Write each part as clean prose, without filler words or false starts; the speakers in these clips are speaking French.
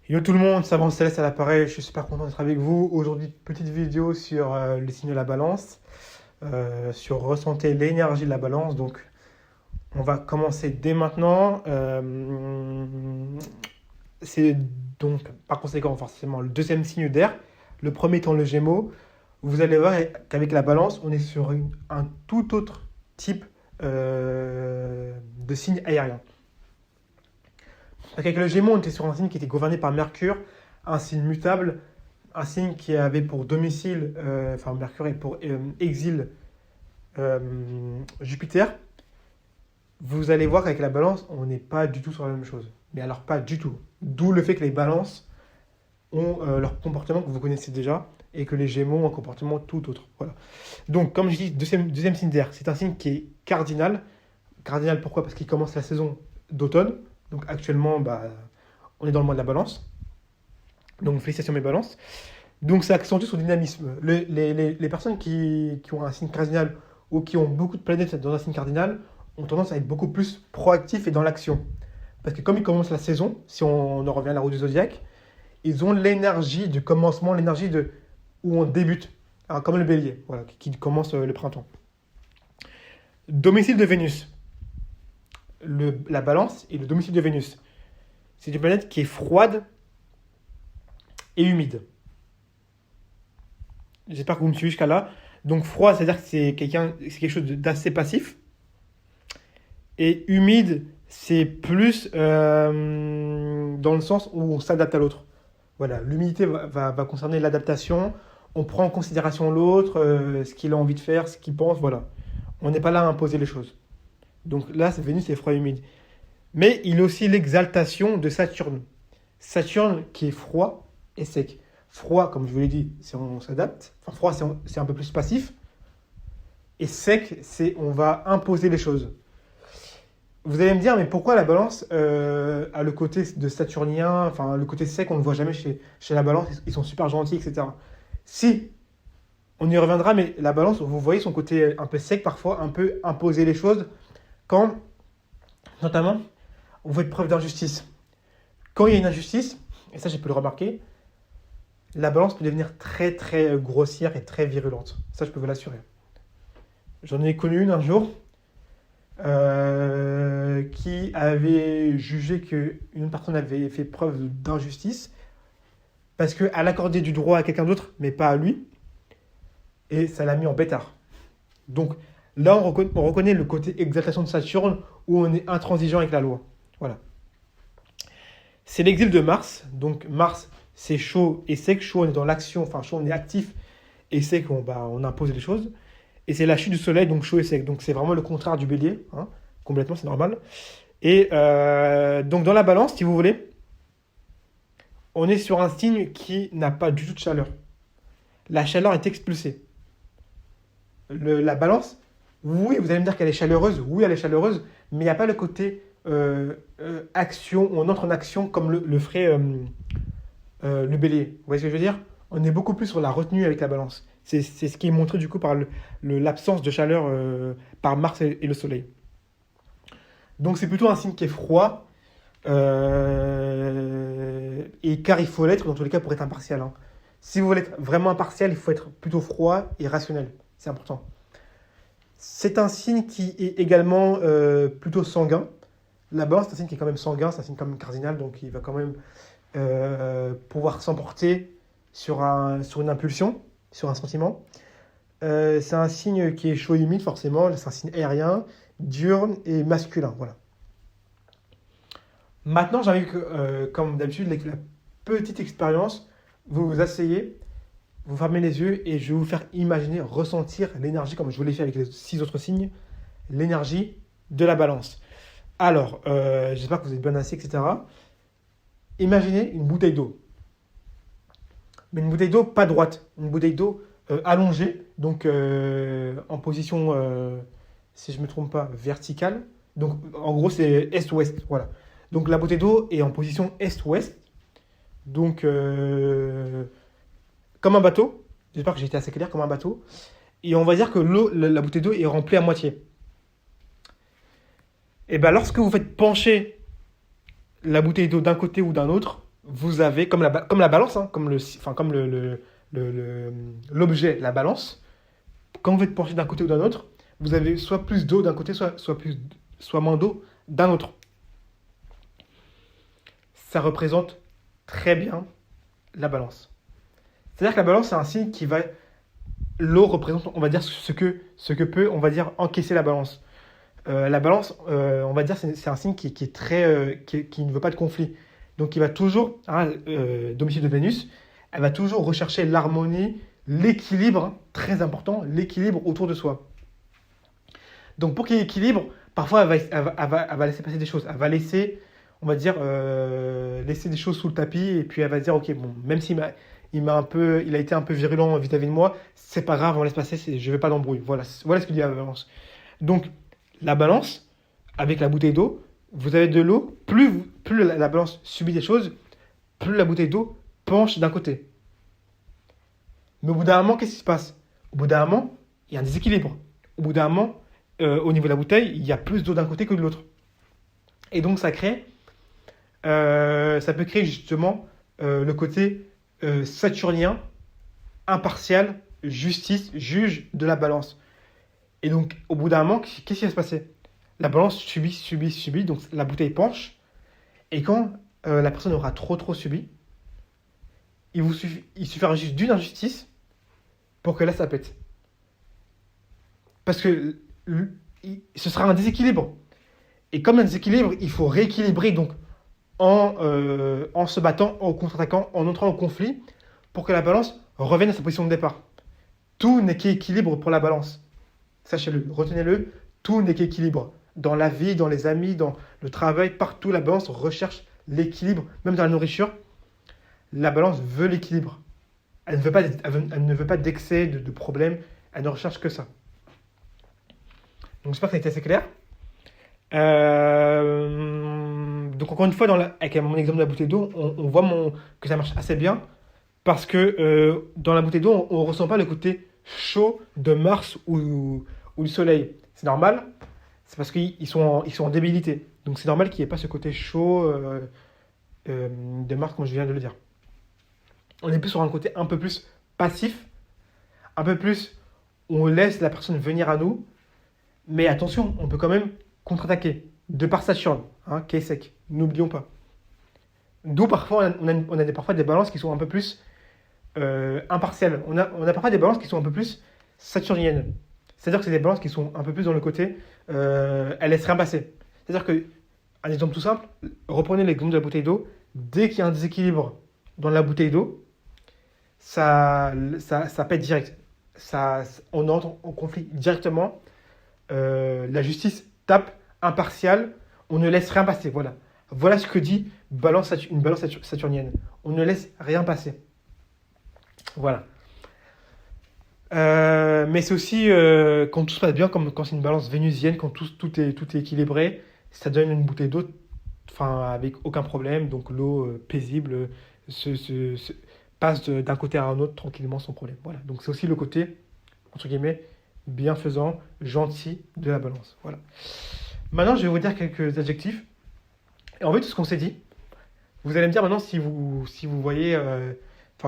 Yo tout le monde, c'est Céleste à l'appareil, je suis super content d'être avec vous. Aujourd'hui, petite vidéo sur les signes de la balance, sur ressentir l'énergie de la balance. Donc, on va commencer dès maintenant. C'est donc par conséquent forcément le deuxième signe d'air, le premier étant le Gémeaux. Vous allez voir qu'avec la balance, on est sur un tout autre type de signe aérien. Avec le Gémeaux, on était sur un signe qui était gouverné par Mercure, un signe mutable, un signe qui avait pour domicile, enfin Mercure et pour exil euh, Jupiter. Vous allez voir qu'avec la balance, on n'est pas du tout sur la même chose. Mais alors pas du tout. D'où le fait que les balances ont leur comportement que vous connaissez déjà et que les Gémeaux ont un comportement tout autre. Voilà. Donc, comme je dis, deuxième signe d'air, c'est un signe qui est cardinal. Cardinal pourquoi? Parce qu'il commence la saison d'automne. Donc actuellement, on est dans le mois de la balance. Donc félicitations mes balances. Donc ça accentue son dynamisme. Les personnes qui ont un signe cardinal ou qui ont beaucoup de planètes dans un signe cardinal ont tendance à être beaucoup plus proactifs et dans l'action. Parce que comme ils commencent la saison, si on en revient à la roue du zodiaque, ils ont l'énergie du commencement, l'énergie de où on débute. Alors, comme le bélier, voilà, qui commence le printemps. Domicile de Vénus. La balance est le domicile de Vénus. C'est une planète qui est froide et humide. J'espère que vous me suivez jusqu'à là. Donc froid, c'est-à-dire que c'est quelque chose d'assez passif. Et humide, c'est plus dans le sens où on s'adapte à l'autre. Voilà, l'humidité va concerner l'adaptation. On prend en considération l'autre, ce qu'il a envie de faire, ce qu'il pense, voilà. On n'est pas là à imposer les choses. Donc là, Vénus est froid et humide. Mais il y a aussi l'exaltation de Saturne. Saturne qui est froid et sec. Froid, comme je vous l'ai dit, c'est on s'adapte. Enfin, froid, c'est un peu plus passif. Et sec, c'est on va imposer les choses. Vous allez me dire, mais pourquoi la balance a le côté de saturnien, enfin le côté sec, on ne le voit jamais chez la balance, ils sont super gentils, etc. Si, on y reviendra, mais la balance, vous voyez son côté un peu sec parfois, un peu imposer les choses, quand, notamment, on fait preuve d'injustice. Quand il y a une injustice, et ça j'ai pu le remarquer, la balance peut devenir très très grossière et très virulente. Ça je peux vous l'assurer. J'en ai connu une un jour qui avait jugé qu'une personne avait fait preuve d'injustice parce qu'elle accordait du droit à quelqu'un d'autre, mais pas à lui, et ça l'a mis en bêtard. Donc là, on reconnaît le côté exaltation de Saturne où on est intransigeant avec la loi. Voilà. C'est l'exil de Mars. Donc Mars, c'est chaud et sec. Chaud, on est dans l'action, enfin chaud, on est actif, et sec, on impose les choses. Et c'est la chute du soleil, donc chaud et sec. Donc c'est vraiment le contraire du bélier, hein, complètement, c'est normal. Et donc dans la balance, si vous voulez, on est sur un signe qui n'a pas du tout de chaleur. La chaleur est expulsée. La balance, oui, vous allez me dire qu'elle est chaleureuse, oui, elle est chaleureuse, mais il n'y a pas le côté action, on entre en action comme le ferait le bélier. Vous voyez ce que je veux dire? On est beaucoup plus sur la retenue avec la balance. C'est ce qui est montré du coup par l'absence de chaleur par Mars et le Soleil. Donc c'est plutôt un signe qui est froid, et car il faut l'être dans tous les cas pour être impartial. Hein. Si vous voulez être vraiment impartial, il faut être plutôt froid et rationnel. C'est important. C'est un signe qui est également plutôt sanguin. La balance, c'est un signe qui est quand même sanguin, c'est un signe quand même cardinal, donc il va quand même pouvoir s'emporter sur une impulsion, sur un sentiment. C'est un signe qui est chaud et humide, forcément. C'est un signe aérien, diurne et masculin. Voilà. Maintenant, j'ai envie que, comme d'habitude, la petite expérience, vous vous asseyez, vous fermez les yeux et je vais vous faire imaginer, ressentir l'énergie, comme je vous l'ai fait avec les 6 autres signes, l'énergie de la balance. Alors, j'espère que vous êtes bien assis, etc. Imaginez une bouteille d'eau. Mais une bouteille d'eau pas droite, une bouteille d'eau allongée, donc en position, si je ne me trompe pas, verticale. Donc en gros c'est est-ouest, voilà. Donc la bouteille d'eau est en position est-ouest, donc comme un bateau. J'espère que j'ai été assez clair, comme un bateau. Et on va dire que la bouteille d'eau est remplie à moitié. Et bien lorsque vous faites pencher la bouteille d'eau d'un côté ou d'un autre, vous avez, comme la balance, hein, comme l'objet, la balance, quand vous êtes penché d'un côté ou d'un autre, vous avez soit plus d'eau d'un côté, soit moins d'eau d'un autre. Ça représente très bien la balance. C'est-à-dire que la balance, c'est un signe qui va... L'eau représente, on va dire, ce que peut, on va dire, encaisser la balance. La balance, on va dire, c'est un signe qui est très, qui ne veut pas de conflit. Donc, il va toujours, hein, domicile de Vénus, elle va toujours rechercher l'harmonie, l'équilibre, hein, très important, l'équilibre autour de soi. Donc, pour qu'il y ait équilibre, parfois, elle va laisser passer des choses. Elle va laisser, on va dire, laisser des choses sous le tapis, et puis elle va se dire, ok, bon, même il a été un peu virulent vis-à-vis de moi, c'est pas grave, on laisse passer, je ne vais pas d'embrouille. Voilà ce que dit la balance. Donc, la balance, avec la bouteille d'eau, vous avez de l'eau, plus la balance subit des choses, plus la bouteille d'eau penche d'un côté. Mais au bout d'un moment, qu'est-ce qui se passe? Au bout d'un moment, il y a un déséquilibre. Au bout d'un moment, au niveau de la bouteille, il y a plus d'eau d'un côté que de l'autre. Et donc, ça peut créer justement le côté saturnien, impartial, justice, juge de la balance. Et donc, au bout d'un moment, qu'est-ce qui va se passer? La balance subit, donc la bouteille penche. Et quand la personne aura trop subi, il suffira juste d'une injustice pour que là, ça pète. Parce que ce sera un déséquilibre. Et comme un déséquilibre, il faut rééquilibrer donc en se battant, en contre-attaquant, en entrant au conflit, pour que la balance revienne à sa position de départ. Tout n'est qu'équilibre pour la balance. Sachez-le, retenez-le, tout n'est qu'équilibre. Dans la vie, dans les amis, dans le travail, partout, la balance recherche l'équilibre. Même dans la nourriture, la balance veut l'équilibre. Elle ne veut pas d'excès, de problèmes. Elle ne recherche que ça. Donc j'espère que ça a été assez clair. Donc encore une fois, avec mon exemple de la bouteille d'eau, on voit que ça marche assez bien. Parce que dans la bouteille d'eau, on ne ressent pas le côté chaud de Mars ou du Soleil. C'est normal, c'est parce qu'ils sont en débilité. Donc c'est normal qu'il n'y ait pas ce côté chaud de Mars, comme je viens de le dire. On est plus sur un côté un peu plus passif, un peu plus on laisse la personne venir à nous, mais attention, on peut quand même contre-attaquer, de par Saturne, hein, qui est sec, n'oublions pas. D'où parfois on a parfois des balances qui sont un peu plus impartiales. On a parfois des balances qui sont un peu plus saturniennes. C'est-à-dire que c'est des balances qui sont un peu plus dans le côté elles laissent rien passer. C'est-à-dire que, un exemple tout simple, reprenez l'exemple de la bouteille d'eau. Dès qu'il y a un déséquilibre dans la bouteille d'eau, ça pète direct. On entre en conflit directement. La justice tape impartiale. On ne laisse rien passer. Voilà ce que dit une balance saturnienne. On ne laisse rien passer. Voilà. Mais c'est aussi quand tout se passe bien, comme quand c'est une balance vénusienne, quand tout est équilibré, ça donne une bouteille d'eau avec aucun problème. Donc l'eau paisible passe d'un côté à un autre tranquillement sans problème. Voilà. Donc c'est aussi le côté, entre guillemets, bienfaisant, gentil de la balance. Voilà. Maintenant, je vais vous dire quelques adjectifs. Et en fait, tout ce qu'on s'est dit, vous allez me dire maintenant si vous voyez,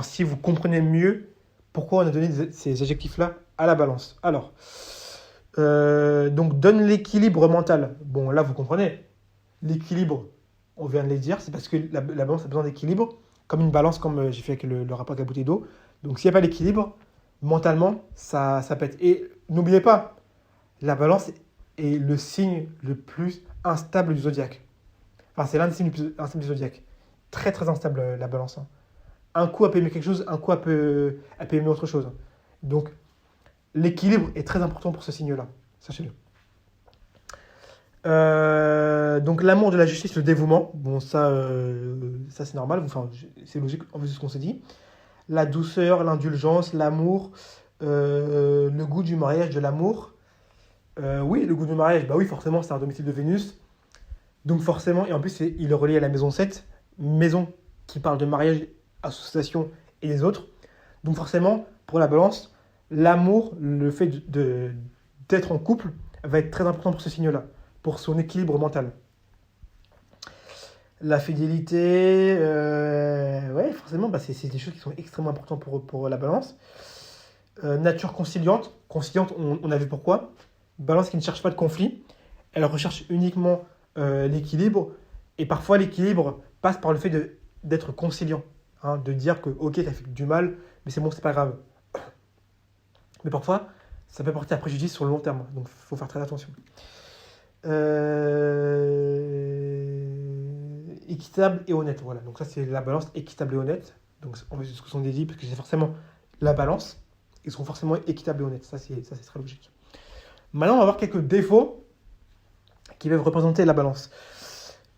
si vous comprenez mieux pourquoi on a donné ces adjectifs-là à la balance. Alors, donc donne l'équilibre mental. Bon, là, vous comprenez. L'équilibre, on vient de les dire, c'est parce que la balance a besoin d'équilibre, comme une balance, comme j'ai fait avec le rapport avec la bouteille d'eau. Donc, s'il n'y a pas d'équilibre, mentalement, ça pète. Et n'oubliez pas, la balance est le signe le plus instable du zodiaque. Enfin, c'est l'un des signes les plus instables du zodiaque. Très, très instable, la balance. Hein. Un coup, elle peut aimer quelque chose, un coup, elle peut aimer autre chose. Donc, l'équilibre est très important pour ce signe-là. Sachez-le. Donc, l'amour de la justice, le dévouement. Bon, ça c'est normal. Enfin, c'est logique en vue de ce qu'on s'est dit. La douceur, l'indulgence, l'amour, le goût du mariage, de l'amour. Oui, le goût du mariage, bah oui, forcément, c'est un domicile de Vénus. Donc, forcément, et en plus, il est relié à la maison 7, maison qui parle de mariage, association et les autres. Donc forcément, pour la balance, l'amour, le fait d'être en couple va être très important pour ce signe-là, pour son équilibre mental. La fidélité, ouais, forcément, bah, c'est des choses qui sont extrêmement importantes pour la balance. Nature conciliante. Conciliante, on a vu pourquoi. Balance qui ne cherche pas de conflit. Elle recherche uniquement l'équilibre. Et parfois, l'équilibre passe par le fait d'être conciliant. Hein, de dire que, ok, t'as fait du mal, mais c'est bon, c'est pas grave. Mais parfois, ça peut porter à préjudice sur le long terme. Donc, il faut faire très attention. Équitable et honnête. Voilà. Donc, ça, c'est la balance équitable et honnête. Donc, on va ce que sont des dits, parce que c'est forcément la balance. Ils seront forcément équitables et honnêtes. Ça, c'est très logique. Maintenant, on va voir quelques défauts qui peuvent représenter la balance.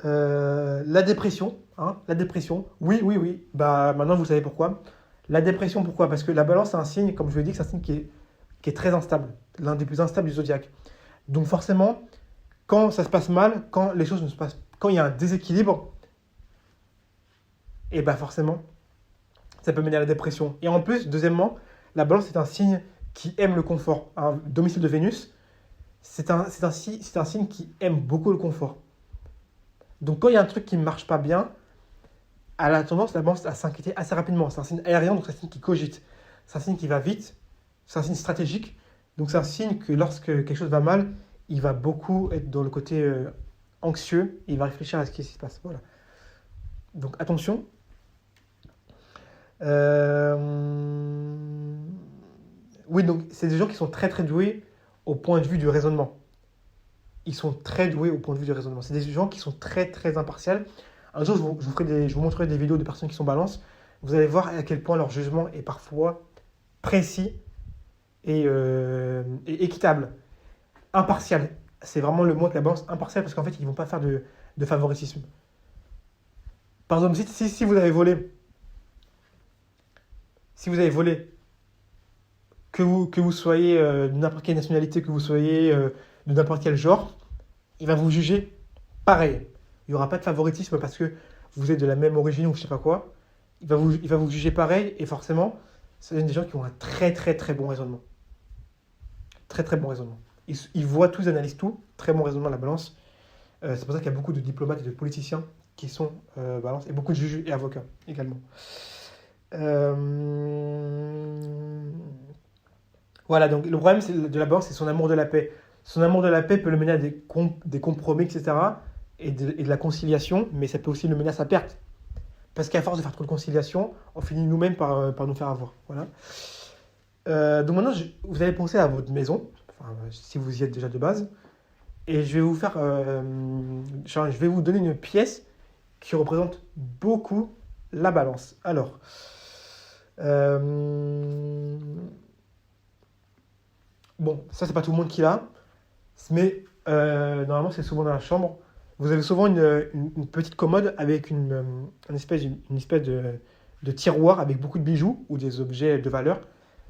La dépression. Hein, la dépression. Oui, oui, oui. Bah, maintenant, vous savez pourquoi. La dépression, pourquoi? Parce que la balance, c'est un signe, comme je vous l'ai dit, c'est un signe qui est très instable. L'un des plus instables du zodiaque. Donc, forcément, quand ça se passe mal, quand les choses ne se passent, quand il y a un déséquilibre, et bah forcément, ça peut mener à la dépression. Et en plus, deuxièmement, la balance est un signe qui aime le confort. Un domicile de Vénus, c'est un signe qui aime beaucoup le confort. Donc quand il y a un truc qui ne marche pas bien, elle a tendance, la balance, à s'inquiéter assez rapidement. C'est un signe aérien, donc c'est un signe qui cogite. C'est un signe qui va vite, c'est un signe stratégique. Donc c'est un signe que lorsque quelque chose va mal, il va beaucoup être dans le côté anxieux, il va réfléchir à ce qui se passe. Voilà. Donc attention. Oui, donc c'est des gens qui sont très très doués au point de vue du raisonnement. Ils sont très doués au point de vue du raisonnement. C'est des gens qui sont très très impartials. Un jour, je vous montrerai des vidéos de personnes qui sont balance. Vous allez voir à quel point leur jugement est parfois précis et équitable. Impartial. C'est vraiment le mot de la balance, impartial, parce qu'en fait, ils ne vont pas faire de favoritisme. Par exemple, si vous avez volé, que vous soyez de n'importe quelle nationalité, que vous soyez de n'importe quel genre, il va vous juger pareil. Il n'y aura pas de favoritisme parce que vous êtes de la même origine ou je ne sais pas quoi. Il va vous juger pareil et forcément, c'est des gens qui ont un très très très bon raisonnement. Très très bon raisonnement. Ils voient tout, ils analysent tout. Très bon raisonnement, la balance. C'est pour ça qu'il y a beaucoup de diplomates et de politiciens qui sont balance et beaucoup de juges et avocats également. Voilà, donc le problème de la balance, c'est son amour de la paix. Son amour de la paix peut le mener à des compromis, etc. Et de la conciliation, mais ça peut aussi le mener à sa perte. Parce qu'à force de faire trop de conciliation, on finit nous-mêmes par nous faire avoir. Voilà. Donc maintenant, vous allez penser à votre maison, enfin, si vous y êtes déjà de base, et je vais vous donner une pièce qui représente beaucoup la balance. Alors, bon, ça c'est pas tout le monde qui l'a, mais normalement c'est souvent dans la chambre. Vous avez souvent une petite commode avec une espèce de tiroir avec beaucoup de bijoux ou des objets de valeur.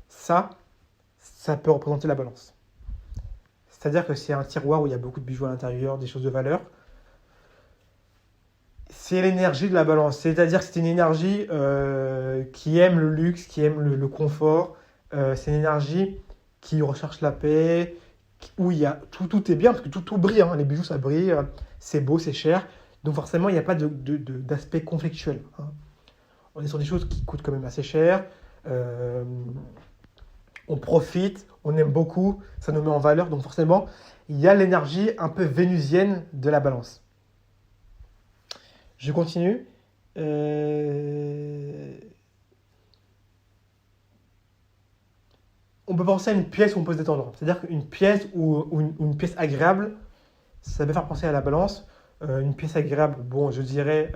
Ça peut représenter la balance. C'est-à-dire que c'est un tiroir où il y a beaucoup de bijoux à l'intérieur, des choses de valeur. C'est l'énergie de la balance. C'est-à-dire que c'est une énergie qui aime le luxe, qui aime le confort. C'est une énergie qui recherche la paix, où il y a tout est bien, parce que tout brille. Hein. Les bijoux, ça brille, c'est beau, c'est cher. Donc forcément, il n'y a pas d'aspect conflictuel. Hein. On est sur des choses qui coûtent quand même assez cher. On profite, on aime beaucoup, ça nous met en valeur. Donc forcément, il y a l'énergie un peu vénusienne de la balance. Je continue. On peut penser à une pièce où on peut se détendre. C'est-à-dire qu'une pièce ou une pièce agréable, ça peut faire penser à la balance. Une pièce agréable, bon, je dirais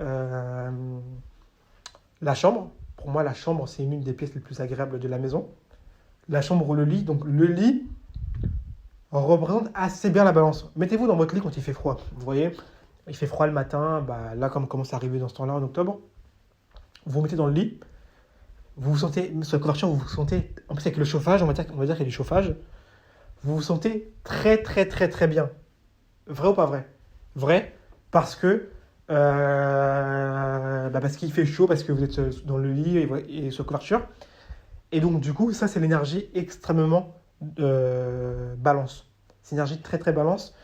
la chambre. Pour moi, la chambre, c'est une des pièces les plus agréables de la maison. La chambre ou le lit. Donc le lit représente assez bien la balance. Mettez-vous dans votre lit quand il fait froid. Vous voyez, il fait froid le matin. Bah, là, comme commence à arriver dans ce temps-là, en octobre, vous vous mettez dans le lit. Vous vous sentez, sur la couverture, vous vous sentez, en plus avec le chauffage, on va dire qu'il y a du chauffage, vous vous sentez très très très très bien. Vrai ou pas vrai? Vrai, parce que parce qu'il fait chaud, parce que vous êtes dans le lit et sur la couverture. Et donc du coup, ça c'est l'énergie extrêmement balance. C'est une énergie très très balance,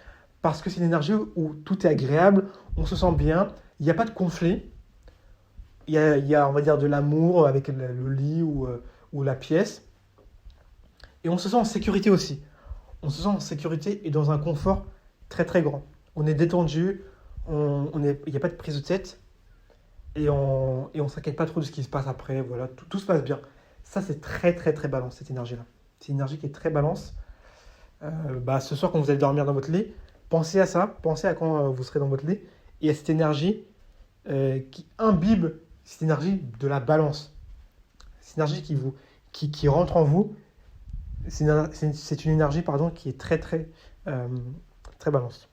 parce que c'est une énergie où tout est agréable, on se sent bien, Il n'y a pas de conflit. On va dire, de l'amour avec le lit ou la pièce. Et on se sent en sécurité aussi. On se sent en sécurité et dans un confort très très grand. On est détendu, il n'y a pas de prise de tête et on s'inquiète pas trop de ce qui se passe après. Voilà, tout se passe bien. Ça, c'est très très très balance, cette énergie-là. C'est une énergie qui est très balance. Ce soir, quand vous allez dormir dans votre lit, pensez à ça, pensez à quand vous serez dans votre lit et à cette énergie qui imbibe cette énergie de la balance. Cette énergie qui rentre en vous. C'est une énergie pardon, qui est très très très balance.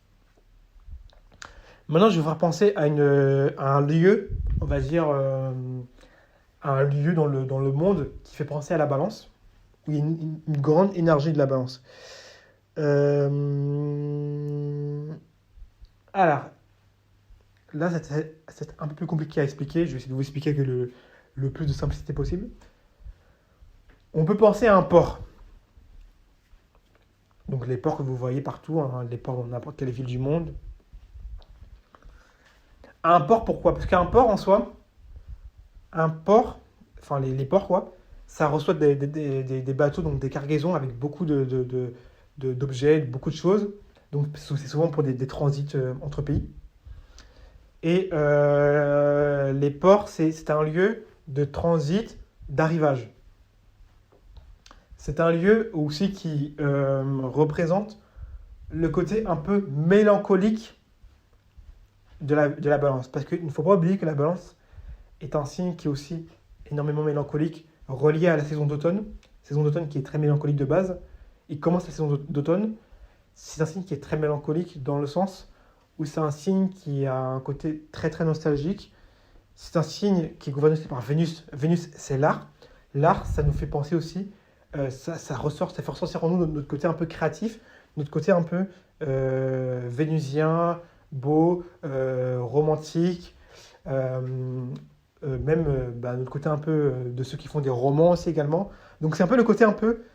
Maintenant, je vais vous faire penser à un lieu, on va dire, à un lieu dans le monde qui fait penser à la balance, où il y a une grande énergie de la balance. Alors, là, c'est un peu plus compliqué à expliquer. Je vais essayer de vous expliquer avec le plus de simplicité possible. On peut penser à un port. Donc les ports que vous voyez partout, hein, les ports dans n'importe quelle ville du monde. Un port, pourquoi? Parce qu'un port en soi, un port, enfin les ports quoi, ça reçoit des bateaux, donc des cargaisons avec beaucoup d'objets, beaucoup de choses. Donc c'est souvent pour des transits entre pays. Et les ports, c'est un lieu de transit, d'arrivage. C'est un lieu aussi qui représente le côté un peu mélancolique de la balance. Parce qu'il ne faut pas oublier que la balance est un signe qui est aussi énormément mélancolique, relié à la saison d'automne. Saison d'automne qui est très mélancolique de base. Il commence la saison d'automne. C'est un signe qui est très mélancolique dans le sens où c'est un signe qui a un côté très très nostalgique. C'est un signe qui est gouverné par Vénus. Vénus, c'est l'art. L'art, ça nous fait penser aussi, ça fait ressortir en nous notre côté un peu créatif, notre côté un peu vénusien, beau, romantique, notre côté un peu de ceux qui font des romans aussi également. Donc c'est un peu le côté un peu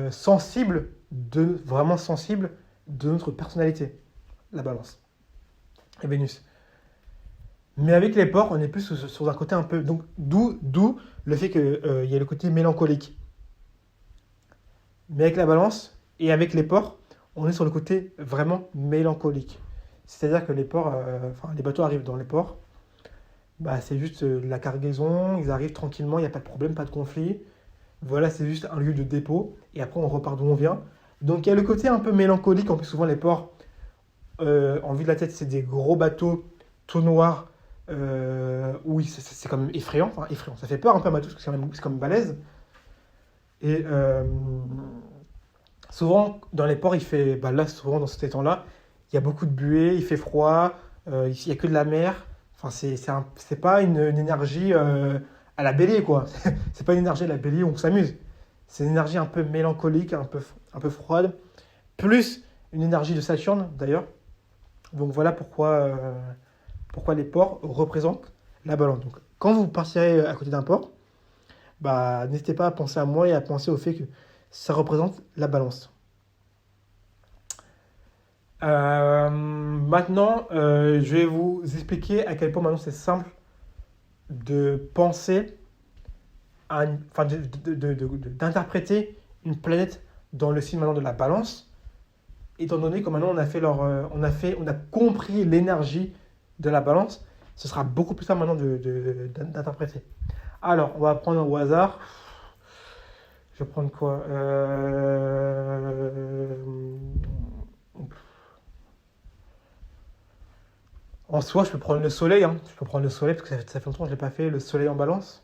sensible, vraiment sensible de notre personnalité, la balance et Vénus. Mais avec les porcs, on est plus sur un côté un peu... Donc d'où le fait qu'il y a le côté mélancolique. Mais avec la balance et avec les porcs, on est sur le côté vraiment mélancolique. C'est-à-dire que les bateaux arrivent dans les ports, c'est juste la cargaison, ils arrivent tranquillement, il n'y a pas de problème, pas de conflit. Voilà, c'est juste un lieu de dépôt, et après on repart d'où on vient. Donc il y a le côté un peu mélancolique, en plus souvent les ports, en vue de la tête, c'est des gros bateaux, tout noirs, où c'est quand même effrayant, ça fait peur un peu à ma touche, parce que c'est quand même balèze. Et souvent, dans les ports, il fait, là, souvent dans cet temps-là, il y a beaucoup de buée, il fait froid, il n'y a que de la mer. Enfin, c'est pas une énergie à la Bélier, quoi. C'est pas une énergie à la Bélier où on s'amuse. C'est une énergie un peu mélancolique, un peu froide, plus une énergie de Saturne, d'ailleurs. Donc voilà pourquoi les ports représentent la balance. Donc, quand vous partirez à côté d'un port, n'hésitez pas à penser à moi et à penser au fait que ça représente la balance. Maintenant, je vais vous expliquer à quel point maintenant c'est simple de penser d'interpréter une planète dans le signe maintenant de la balance, étant donné que maintenant on a compris l'énergie de la balance. Ce sera beaucoup plus simple maintenant d'interpréter. Alors, on va prendre au hasard. Je vais prendre quoi En soi, je peux prendre le soleil. Hein. Je peux prendre le soleil parce que ça fait longtemps que je ne l'ai pas fait. Le soleil en balance.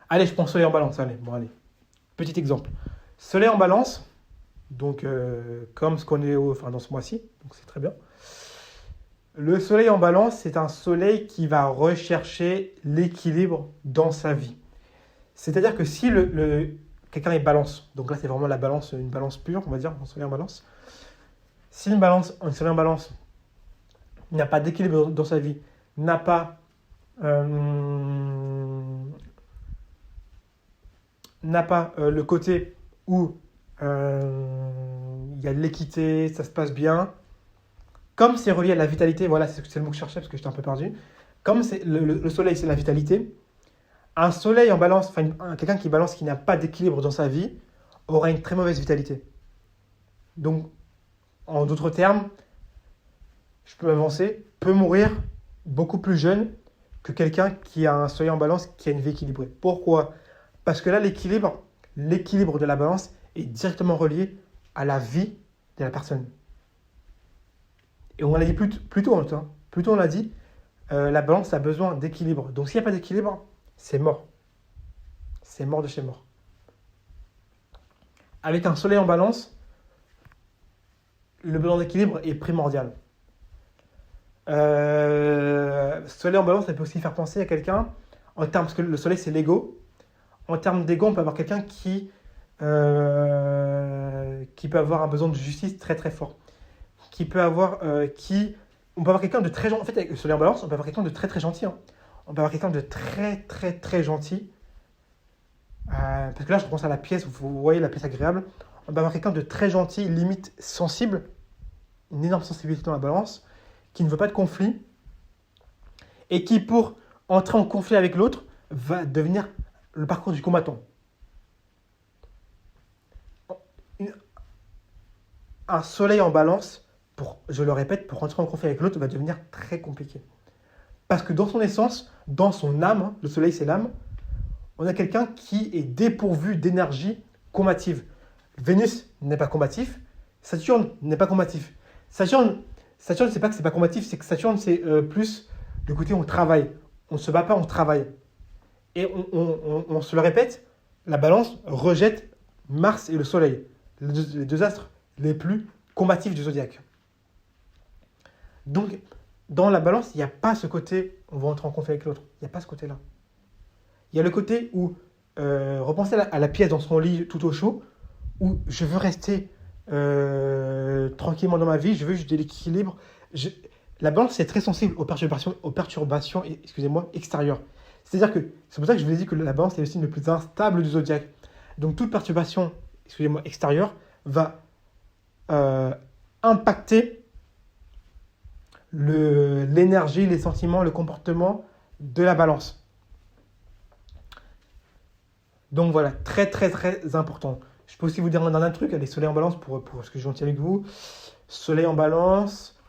Allez, je prends le soleil en balance. Allez. Petit exemple. Soleil en balance. Donc, comme ce qu'on est dans ce mois-ci. Donc, c'est très bien. Le soleil en balance, c'est un soleil qui va rechercher l'équilibre dans sa vie. C'est-à-dire que si quelqu'un est balance, donc là c'est vraiment une balance pure, on va dire, un soleil en balance. Si un soleil en balance n'a pas d'équilibre dans sa vie, n'a pas le côté où il y a de l'équité, ça se passe bien, Comme c'est relié à la vitalité, voilà, c'est le mot que je cherchais parce que j'étais un peu perdu. Comme le soleil, c'est la vitalité, un soleil en balance, quelqu'un qui balance, qui n'a pas d'équilibre dans sa vie, aura une très mauvaise vitalité. Donc, en d'autres termes, je peux m'avancer, peut mourir beaucoup plus jeune que quelqu'un qui a un soleil en balance, qui a une vie équilibrée. Pourquoi? Parce que là, l'équilibre de la balance est directement relié à la vie de la personne. Et on l'a dit plus tôt, hein. Plus tôt on l'a dit, la balance a besoin d'équilibre. Donc s'il n'y a pas d'équilibre, c'est mort. C'est mort de chez mort. Avec un soleil en balance, le besoin d'équilibre est primordial. Soleil en balance, ça peut aussi faire penser à quelqu'un, parce que le soleil c'est l'ego. En termes d'ego, on peut avoir quelqu'un qui peut avoir un besoin de justice très très fort. On peut avoir quelqu'un de très gentil. En fait, avec le soleil en balance, on peut avoir quelqu'un de très très gentil. Hein. On peut avoir quelqu'un de très très très gentil. Parce que là, je pense à la pièce, vous voyez la pièce agréable. On peut avoir quelqu'un de très gentil, limite sensible, une énorme sensibilité dans la balance, qui ne veut pas de conflit, et qui, pour entrer en conflit avec l'autre, va devenir le parcours du combattant. Un soleil en balance, je le répète, pour entrer en conflit avec l'autre, va devenir très compliqué. Parce que dans son essence, dans son âme, hein, le soleil c'est l'âme, on a quelqu'un qui est dépourvu d'énergie combative. Vénus n'est pas combatif, Saturne n'est pas combatif. Saturne, c'est pas que c'est pas combatif, c'est que Saturne, c'est plus le côté où on travaille. On ne se bat pas, on travaille. Et on se le répète, la balance rejette Mars et le Soleil, les deux astres les plus combatifs du zodiaque. Donc, dans la balance, il n'y a pas ce côté, on va entrer en conflit avec l'autre. Il n'y a pas ce côté-là. Il y a le côté où, repensez à la pièce dans son lit tout au chaud, où je veux rester tranquillement dans ma vie, je veux juste de l'équilibre. La balance, c'est très sensible aux perturbations extérieures. C'est-à-dire que, c'est pour ça que je vous ai dit que la balance est le signe le plus instable du zodiaque. Donc, toute perturbation, extérieure va impacter l'énergie, les sentiments, le comportement de la balance. Donc voilà, très très très important. Je peux aussi vous dire un dernier truc, allez, soleil en balance pour ce que je gentil avec vous. Soleil en balance.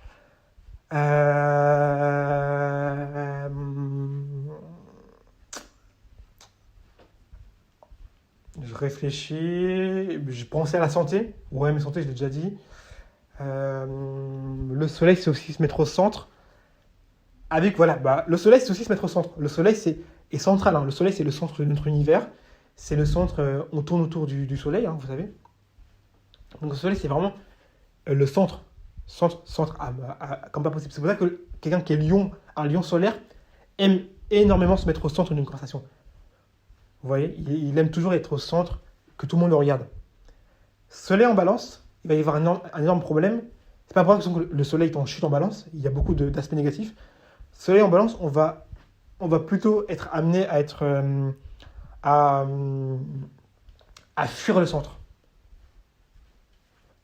Je réfléchis. Je pensais à la santé. Ouais, mais santé, je l'ai déjà dit. Le soleil, c'est aussi se mettre au centre. Le soleil, c'est aussi se mettre au centre. Le soleil, est central. Hein. Le soleil, c'est le centre de notre univers. C'est le centre, on tourne autour du soleil, hein, vous savez. Donc le soleil, c'est vraiment le centre comme pas possible. C'est pour ça que quelqu'un qui est un lion solaire, aime énormément se mettre au centre d'une conversation. Vous voyez, il aime toujours être au centre, que tout le monde le regarde. Soleil en balance, il va y avoir un énorme problème. C'est pas pour ça que le soleil est en chute en balance, il y a beaucoup d'aspects négatifs. Soleil en balance, on va plutôt être amené à fuir le centre.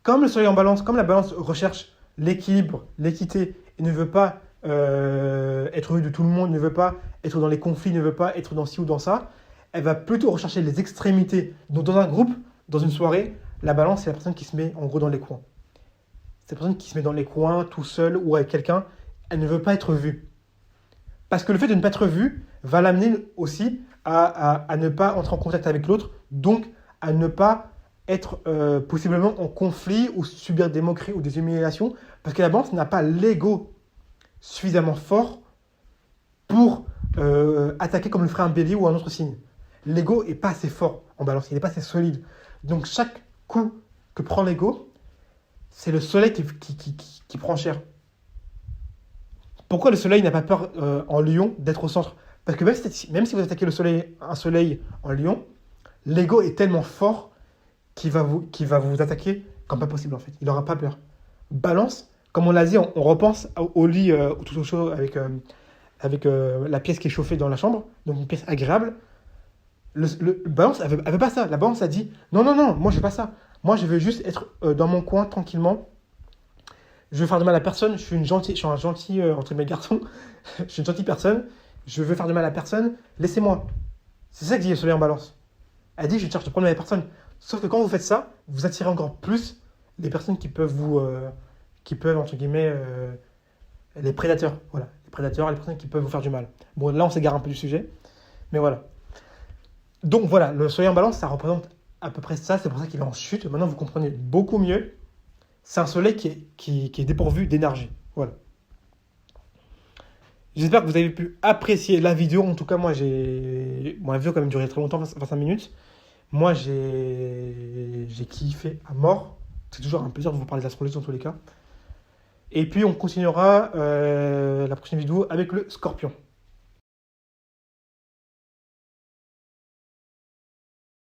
Comme le soleil en balance, comme la balance recherche l'équilibre, l'équité, et ne veut pas être vu de tout le monde, ne veut pas être dans les conflits, ne veut pas être dans ci ou dans ça, elle va plutôt rechercher les extrémités. Donc dans un groupe, dans une soirée, la balance, c'est la personne qui se met en gros dans les coins. C'est la personne qui se met dans les coins, tout seul ou avec quelqu'un, elle ne veut pas être vue. Parce que le fait de ne pas être vue va l'amener aussi à ne pas entrer en contact avec l'autre, donc à ne pas être possiblement en conflit ou subir des moqueries ou des humiliations, parce que la balance n'a pas l'ego suffisamment fort pour attaquer comme le ferait un bélier ou un autre signe. L'ego n'est pas assez fort en balance, il n'est pas assez solide. Donc chaque coup que prend l'ego, c'est le soleil qui prend cher. Pourquoi le soleil n'a pas peur en lion d'être au centre? Parce que même si vous attaquez un soleil en lion, l'ego est tellement fort qu'il va vous attaquer comme pas possible en fait. Il n'aura pas peur. Balance, comme on l'a dit, on repense au lit tout au chaud avec la pièce qui est chauffée dans la chambre, donc une pièce agréable. Le balance, elle veut pas ça. La balance a dit non, moi je veux pas ça. Moi je veux juste être dans mon coin tranquillement. je veux faire de mal à personne, je suis un gentil, entre mes garçons, je suis une gentille personne, je veux faire de mal à personne, laissez-moi. C'est ça que dit le soleil en balance. Elle dit, je ne cherche de problème avec personne. Sauf que quand vous faites ça, vous attirez encore plus les personnes qui peuvent, entre guillemets, les prédateurs. Voilà, les prédateurs, les personnes qui peuvent vous faire du mal. Bon, là, on s'égare un peu du sujet, mais voilà. Donc voilà, le soleil en balance, ça représente à peu près ça, c'est pour ça qu'il est en chute. Maintenant, vous comprenez beaucoup mieux. C'est un soleil qui est dépourvu d'énergie. Voilà. J'espère que vous avez pu apprécier la vidéo. En tout cas, moi, bon, la vidéo a quand même duré très longtemps, 25 minutes. Moi, j'ai kiffé à mort. C'est toujours un plaisir de vous parler d'astrologie dans tous les cas. Et puis, on continuera la prochaine vidéo avec le scorpion.